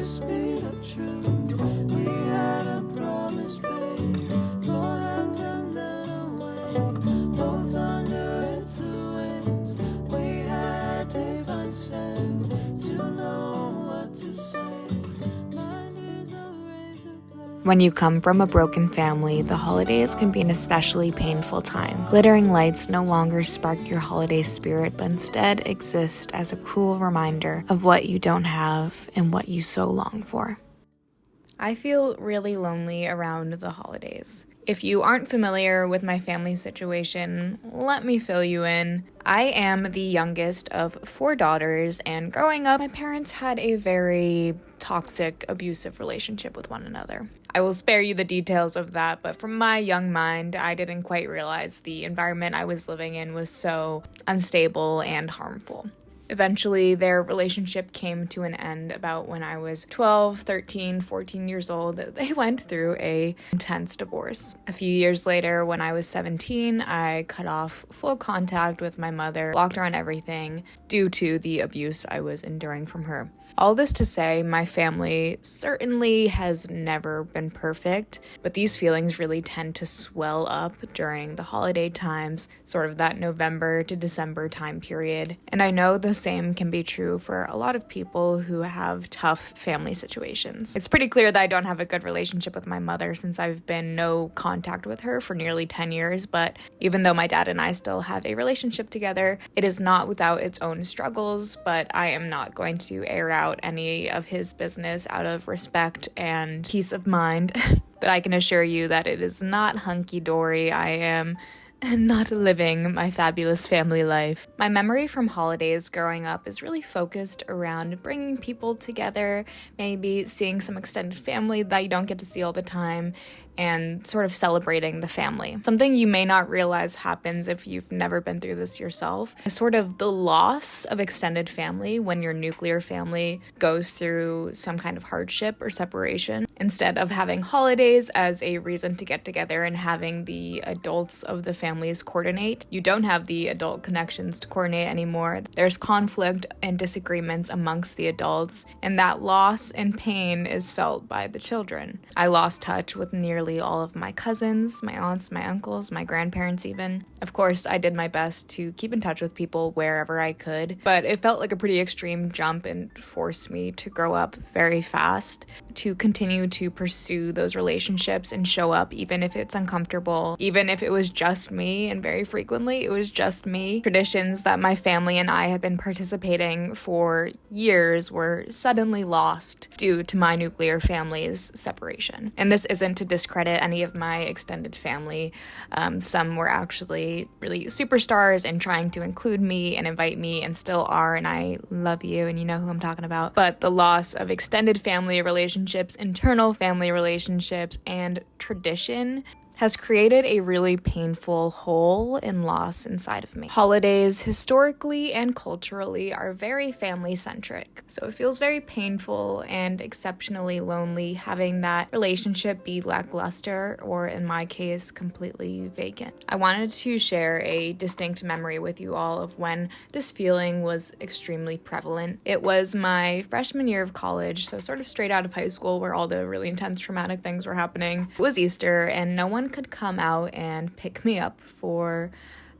the speed of truth. We had a promise made, throw hands and then away. Both under influence, we had divine sense to know what to say. Mind is a razor blade. When you come from a broken family, the holidays can be an especially painful time. Glittering lights no longer spark your holiday spirit, but instead exist as a cruel reminder of what you don't have and what you so long for. I feel really lonely around the holidays. If you aren't familiar with my family situation, let me fill you in. I am the youngest of 4 daughters, and growing up, my parents had a very toxic, abusive relationship with one another. I will spare you the details of that, but from my young mind, I didn't quite realize the environment I was living in was so unstable and harmful. Eventually, their relationship came to an end about when I was 12, 13, 14 years old. They went through an intense divorce. A few years later, when I was 17, I cut off full contact with my mother, blocked her on everything due to the abuse I was enduring from her. All this to say, my family certainly has never been perfect, but these feelings really tend to swell up during the holiday times, sort of that November to December time period. And I know the same can be true for a lot of people who have tough family situations. It's pretty clear that I don't have a good relationship with my mother since I've been no contact with her for nearly 10 years, but even though my dad and I still have a relationship together, it is not without its own struggles, but I am not going to air out any of his business out of respect and peace of mind. But I can assure you that it is not hunky-dory. I am not living my fabulous family life. My memory from holidays growing up is really focused around bringing people together, maybe seeing some extended family that you don't get to see all the time, and sort of celebrating the family. Something you may not realize happens if you've never been through this yourself is sort of the loss of extended family when your nuclear family goes through some kind of hardship or separation. Instead of having holidays as a reason to get together and having the adults of the families coordinate, you don't have the adult connections to coordinate anymore. There's conflict and disagreements amongst the adults, and that loss and pain is felt by the children. I lost touch with nearly all of my cousins, my aunts, my uncles, my grandparents even. Of course, I did my best to keep in touch with people wherever I could, but it felt like a pretty extreme jump and forced me to grow up very fast, to continue to pursue those relationships and show up even if it's uncomfortable, even if it was just me, and very frequently it was just me. Traditions that my family and I had been participating for years were suddenly lost due to my nuclear family's separation. And this isn't to discredit any of my extended family. Some were actually really superstars and trying to include me and invite me, and still are, and I love you and you know who I'm talking about. But the loss of extended family relationships, internal family relationships, and tradition has created a really painful hole and loss inside of me. Holidays, historically and culturally, are very family-centric, so it feels very painful and exceptionally lonely having that relationship be lackluster, or in my case, completely vacant. I wanted to share a distinct memory with you all of when this feeling was extremely prevalent. It was my freshman year of college, so sort of straight out of high school where all the really intense traumatic things were happening. It was Easter, and no one could come out and pick me up for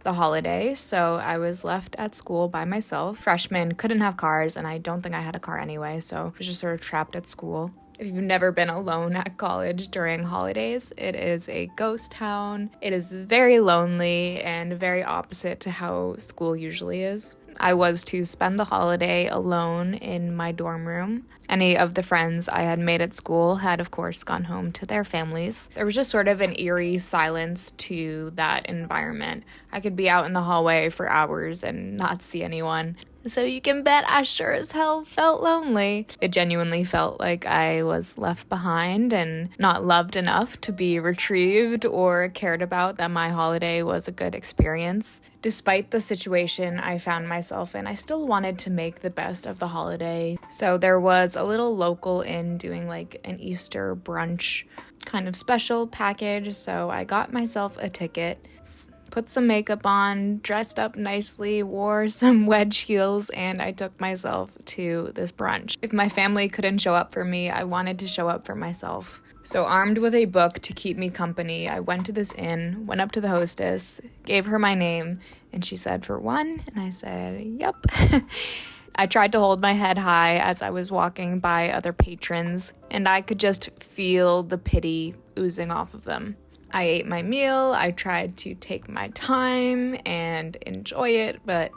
the holiday, so I was left at school by myself. Freshmen couldn't have cars, and I don't think I had a car anyway, so I was just sort of trapped at school. If you've never been alone at college during holidays, it is a ghost town. It is very lonely and very opposite to how school usually is. I was to spend the holiday alone in my dorm room. Any of the friends I had made at school had, of course, gone home to their families. There was just sort of an eerie silence to that environment. I could be out in the hallway for hours and not see anyone. So you can bet I sure as hell felt lonely. It genuinely felt like I was left behind and not loved enough to be retrieved or cared about, that my holiday was a good experience. Despite the situation I found myself in, I still wanted to make the best of the holiday. So there was a little local inn doing like an Easter brunch kind of special package, so I got myself a ticket. put some makeup on, dressed up nicely, wore some wedge heels, and I took myself to this brunch. If my family couldn't show up for me, I wanted to show up for myself. So armed with a book to keep me company, I went to this inn, went up to the hostess, gave her my name, and she said, "For one?" And I said, "Yep." I tried to hold my head high as I was walking by other patrons, and I could just feel the pity oozing off of them. I ate my meal, I tried to take my time and enjoy it, but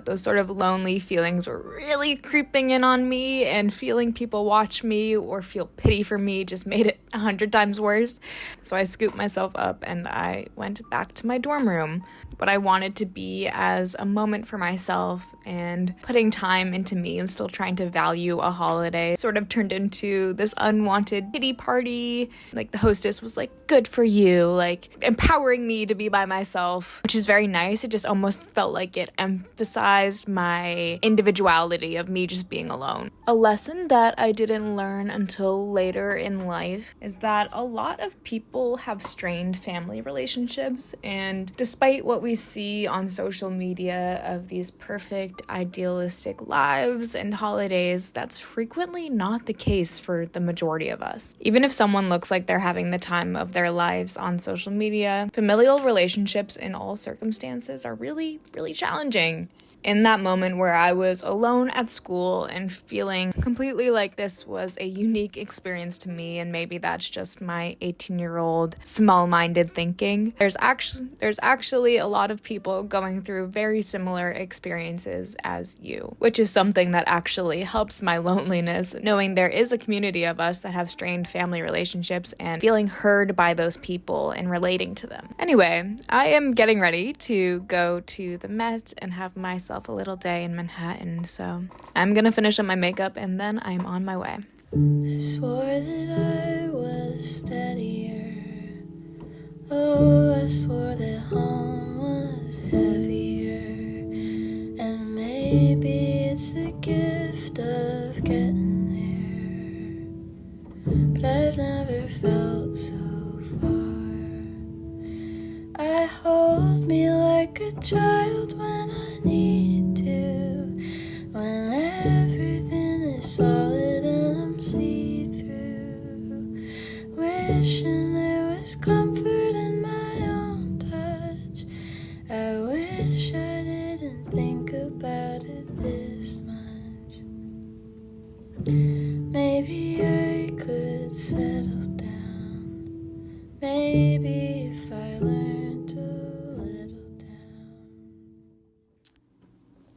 those sort of lonely feelings were really creeping in on me, and feeling people watch me or feel pity for me just made it 100 times worse. So I scooped myself up and I went back to my dorm room. What I wanted to be as a moment for myself and putting time into me and still trying to value a holiday sort of turned into this unwanted pity party. Like, the hostess was like, "Good for you," like empowering me to be by myself, which is very nice. It just almost felt like it emphasized my individuality of me just being alone. A lesson that I didn't learn until later in life is that a lot of people have strained family relationships, and despite what we see on social media of these perfect, idealistic lives and holidays, that's frequently not the case for the majority of us. Even if someone looks like they're having the time of their lives on social media, familial relationships in all circumstances are really, really challenging. In that moment where I was alone at school and feeling completely like this was a unique experience to me, and maybe that's just my 18-year-old small-minded thinking, there's actually a lot of people going through very similar experiences as you, which is something that actually helps my loneliness, knowing there is a community of us that have strained family relationships and feeling heard by those people and relating to them. Anyway, I am getting ready to go to the Met and have myself a little day in Manhattan, so I'm gonna finish up my makeup and then I'm on my way. I swore that I was steadier. Oh, I swore that home was heavier. And maybe it's the gift of getting there, but I've never felt so far. I hold me like a child when I need to, when everything is solid and I'm see-through, wishing there was comfort in my own touch. I wish I didn't think about it this much. Maybe I could settle down, maybe if I learned to little down.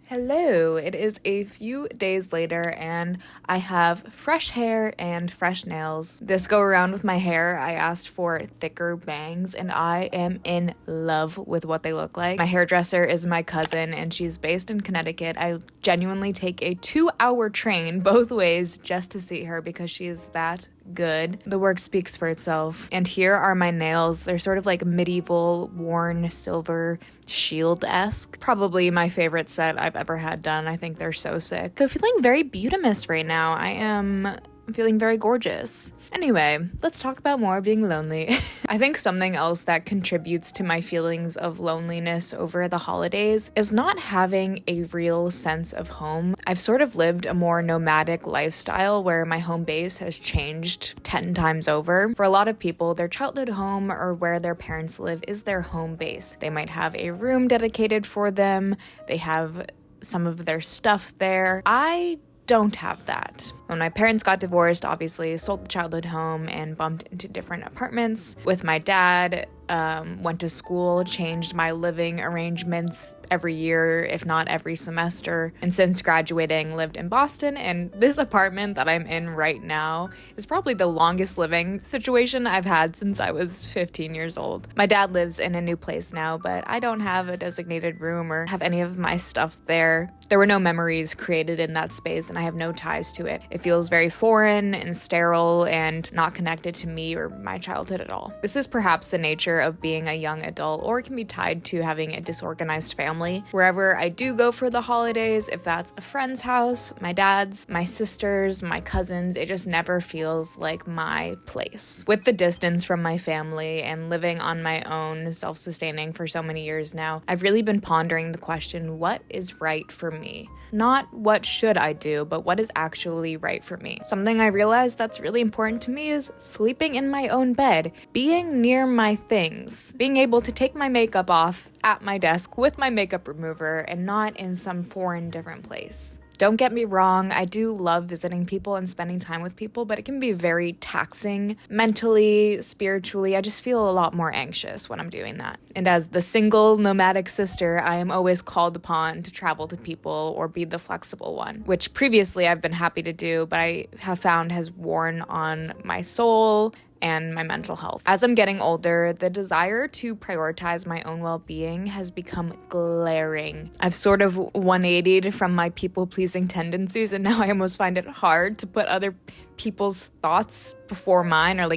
Hello, it is a few days later and I have fresh hair and fresh nails. This go around with my hair, I asked for thicker bangs and I am in love with what they look like. My hairdresser is my cousin and she's based in Connecticut. I genuinely take a 2-hour train both ways just to see her because she is that good. The work speaks for itself. And here are my nails. They're sort of like medieval, worn silver shield-esque. Probably my favorite set I've ever had done. I think they're so sick. So feeling very beautimous right now. I'm feeling very gorgeous. Anyway, let's talk about more being lonely. I think something else that contributes to my feelings of loneliness over the holidays is not having a real sense of home. I've sort of lived a more nomadic lifestyle where my home base has changed 10 times over. For a lot of people, their childhood home or where their parents live is their home base. They might have a room dedicated for them. They have some of their stuff there. I don't have that. When my parents got divorced, obviously sold the childhood home and bumped into different apartments with my dad. Went to school, changed my living arrangements every year, if not every semester. And since graduating, lived in Boston. And this apartment that I'm in right now is probably the longest living situation I've had since I was 15 years old. My dad lives in a new place now, but I don't have a designated room or have any of my stuff there. There were no memories created in that space and I have no ties to it. It feels very foreign and sterile and not connected to me or my childhood at all. This is perhaps the nature pressure of being a young adult, or it can be tied to having a disorganized family. Wherever I do go for the holidays, if that's a friend's house, my dad's, my sister's, my cousins, it just never feels like my place. With the distance from my family and living on my own, self-sustaining for so many years now, I've really been pondering the question, what is right for me? Not what should I do, but what is actually right for me. Something I realized that's really important to me is sleeping in my own bed, being near my things, being able to take my makeup off at my desk with my makeup remover and not in some foreign different place. Don't get me wrong, I do love visiting people and spending time with people, but it can be very taxing mentally, spiritually. I just feel a lot more anxious when I'm doing that. And as the single nomadic sister, I am always called upon to travel to people or be the flexible one, which previously I've been happy to do, but I have found has worn on my soul and my mental health. As I'm getting older, the desire to prioritize my own well-being has become glaring. I've sort of 180'd from my people-pleasing tendencies, and now I almost find it hard to put other people's thoughts before mine, or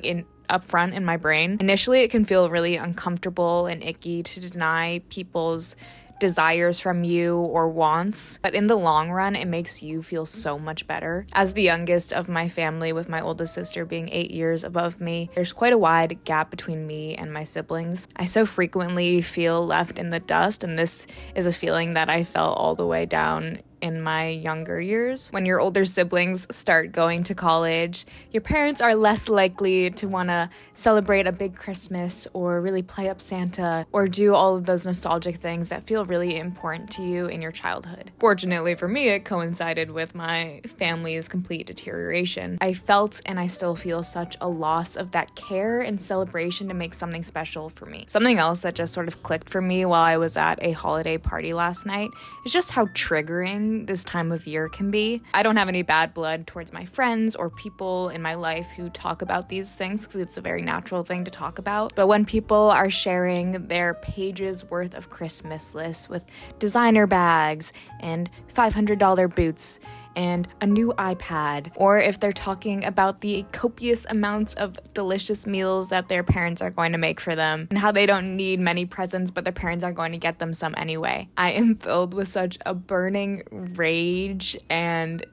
up front in my brain. Initially, it can feel really uncomfortable and icky to deny people's desires from you or wants, but in the long run, it makes you feel so much better. As the youngest of my family, with my oldest sister being 8 years above me, there's quite a wide gap between me and my siblings. I so frequently feel left in the dust, and this is a feeling that I felt all the way down in my younger years. When your older siblings start going to college, your parents are less likely to want to celebrate a big Christmas or really play up Santa or do all of those nostalgic things that feel really important to you in your childhood. Fortunately for me, it coincided with my family's complete deterioration. I felt and I still feel such a loss of that care and celebration to make something special for me. Something else that just sort of clicked for me while I was at a holiday party last night is just how triggering this time of year can be. I don't have any bad blood towards my friends or people in my life who talk about these things because it's a very natural thing to talk about. But when people are sharing their pages worth of Christmas lists with designer bags and $500 boots and a new iPad, or if they're talking about the copious amounts of delicious meals that their parents are going to make for them and how they don't need many presents but their parents are going to get them some anyway, I am filled with such a burning rage and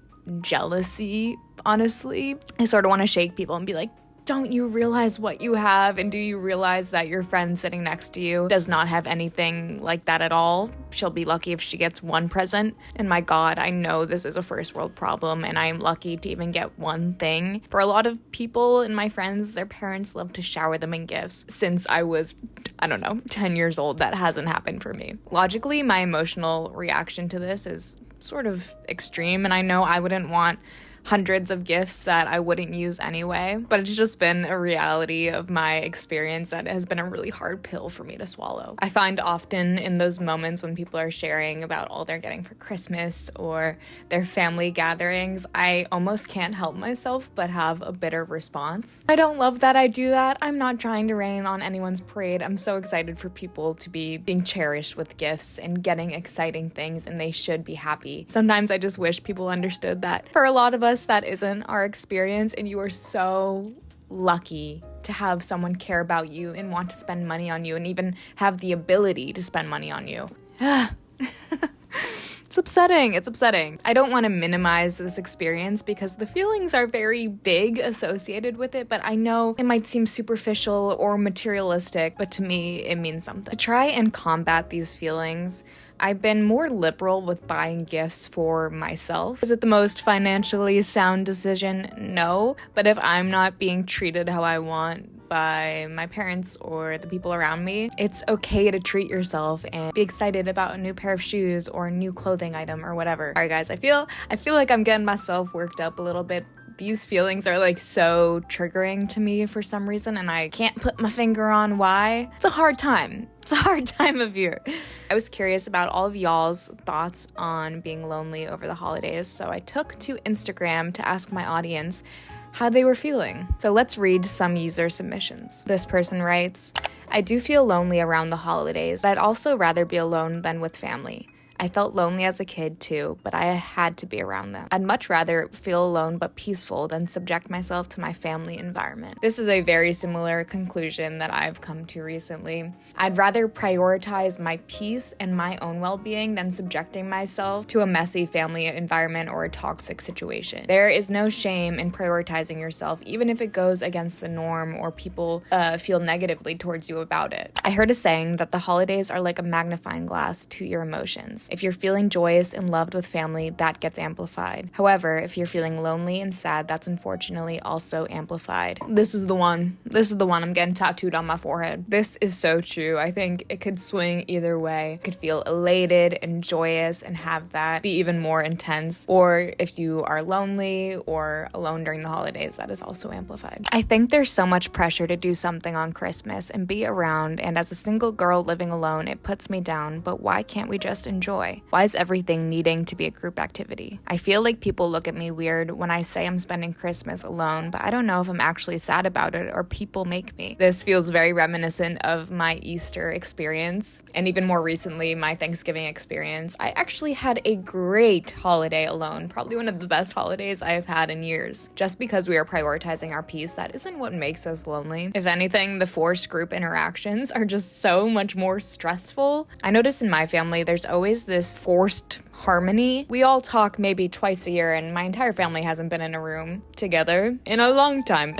jealousy, honestly. I sort of want to shake people and be like, don't you realize what you have? And do you realize that your friend sitting next to you does not have anything like that at all? She'll be lucky if she gets one present. And my God, I know this is a first world problem and I am lucky to even get one thing. For a lot of people and my friends, their parents love to shower them in gifts. Since I was, 10 years old, that hasn't happened for me. Logically, my emotional reaction to this is sort of extreme, and I know I wouldn't want hundreds of gifts that I wouldn't use anyway, but it's just been a reality of my experience that has been a really hard pill for me to swallow. I find often in those moments when people are sharing about all they're getting for Christmas or their family gatherings, I almost can't help myself but have a bitter response. I don't love that I do that. I'm not trying to rain on anyone's parade. I'm so excited for people to be being cherished with gifts and getting exciting things, and they should be happy. Sometimes I just wish people understood that for a lot of us, that isn't our experience, and you are so lucky to have someone care about you and want to spend money on you and even have the ability to spend money on you. It's upsetting. I don't want to minimize this experience because the feelings are very big associated with it, but I know it might seem superficial or materialistic, but to me, it means something. To try and combat these feelings, I've been more liberal with buying gifts for myself. Is it the most financially sound decision? No. But if I'm not being treated how I want by my parents or the people around me, it's okay to treat yourself and be excited about a new pair of shoes or a new clothing item or whatever. All right, guys, I feel like I'm getting myself worked up a little bit. These feelings are so triggering to me for some reason, and I can't put my finger on why. It's a hard time. It's a hard time of year. I was curious about all of y'all's thoughts on being lonely over the holidays, so I took to Instagram to ask my audience how they were feeling. So let's read some user submissions. This person writes, I do feel lonely around the holidays, but I'd also rather be alone than with family. I felt lonely as a kid too, but I had to be around them. I'd much rather feel alone but peaceful than subject myself to my family environment. This is a very similar conclusion that I've come to recently. I'd rather prioritize my peace and my own well-being than subjecting myself to a messy family environment or a toxic situation. There is no shame in prioritizing yourself, even if it goes against the norm or people feel negatively towards you about it. I heard a saying that the holidays are like a magnifying glass to your emotions. If you're feeling joyous and loved with family, that gets amplified. However, if you're feeling lonely and sad, that's unfortunately also amplified. This is the one. I'm getting tattooed on my forehead. This is so true. I think it could swing either way. You could feel elated and joyous and have that be even more intense. Or if you are lonely or alone during the holidays, that is also amplified. I think there's so much pressure to do something on Christmas and be around, and as a single girl living alone, it puts me down, but why can't we just enjoy? Why is everything needing to be a group activity? I feel like people look at me weird when I say I'm spending Christmas alone, but I don't know if I'm actually sad about it or people make me. This feels very reminiscent of my Easter experience, and even more recently, my Thanksgiving experience. I actually had a great holiday alone, probably one of the best holidays I have had in years. Just because we are prioritizing our peace, that isn't what makes us lonely. If anything, the forced group interactions are just so much more stressful. I notice in my family, there's always this forced harmony. We all talk maybe twice a year, and my entire family hasn't been in a room together in a long time.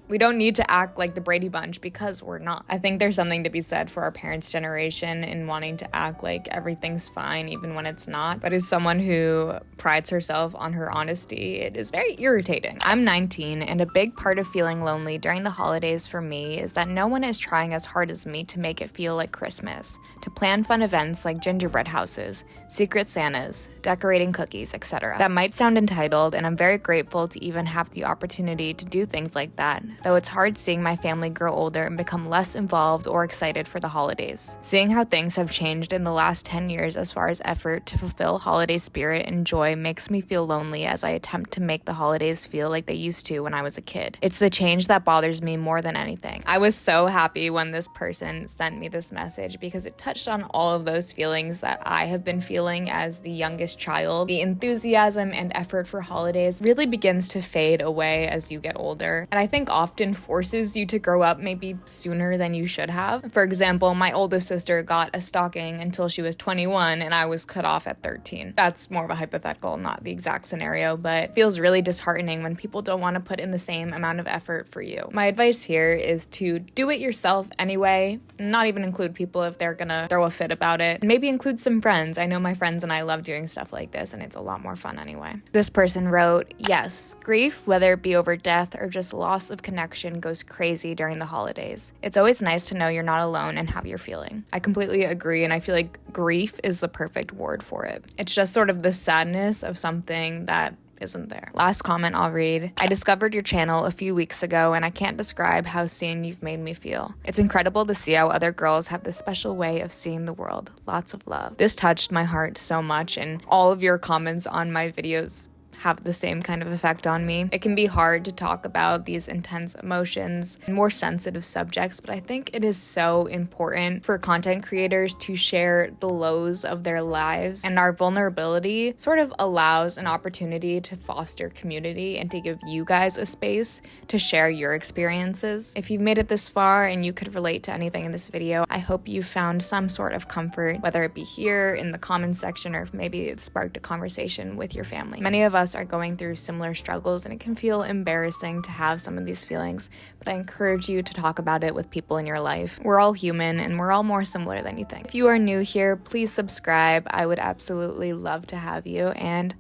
We don't need to act like the Brady Bunch because we're not. I think there's something to be said for our parents' generation in wanting to act like everything's fine even when it's not. But as someone who prides herself on her honesty, it is very irritating. I'm 19, and a big part of feeling lonely during the holidays for me is that no one is trying as hard as me to make it feel like Christmas, to plan fun events like gingerbread houses, secret Santas, decorating cookies, etc. That might sound entitled, and I'm very grateful to even have the opportunity to do things like that, though it's hard seeing my family grow older and become less involved or excited for the holidays. Seeing how things have changed in the last 10 years as far as effort to fulfill holiday spirit and joy makes me feel lonely as I attempt to make the holidays feel like they used to when I was a kid. It's the change that bothers me more than anything. I was so happy when this person sent me this message because it touched on all of those feelings that I have been feeling as the youngest child. The enthusiasm and effort for holidays really begins to fade away as you get older, and I think often forces you to grow up maybe sooner than you should have. For example, my oldest sister got a stocking until she was 21 and I was cut off at 13. That's more of a hypothetical, not the exact scenario, but it feels really disheartening when people don't want to put in the same amount of effort for you. My advice here is to do it yourself anyway, not even include people if they're gonna throw a fit about it. Maybe include some friends. I know my friends and I love doing stuff like this, and it's a lot more fun anyway. This person wrote, yes, grief, whether it be over death or just loss of connection, goes crazy during the holidays. It's always nice to know you're not alone and how you're feeling. I completely agree, and I feel like grief is the perfect word for it. It's just sort of the sadness of something that isn't there. Last comment I'll read. I discovered your channel a few weeks ago, and I can't describe how seen you've made me feel. It's incredible to see how other girls have this special way of seeing the world. Lots of love. This touched my heart so much, and all of your comments on my videos have the same kind of effect on me. It can be hard to talk about these intense emotions and more sensitive subjects, but I think it is so important for content creators to share the lows of their lives, and our vulnerability sort of allows an opportunity to foster community and to give you guys a space to share your experiences. If you've made it this far and you could relate to anything in this video, I hope you found some sort of comfort, whether it be here in the comments section or if maybe it sparked a conversation with your family. Many of us are going through similar struggles, and it can feel embarrassing to have some of these feelings, but I encourage you to talk about it with people in your life. We're all human, and we're all more similar than you think. If you are new here, please subscribe. I would absolutely love to have you, and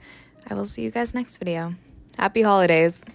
I will see you guys next video. Happy holidays.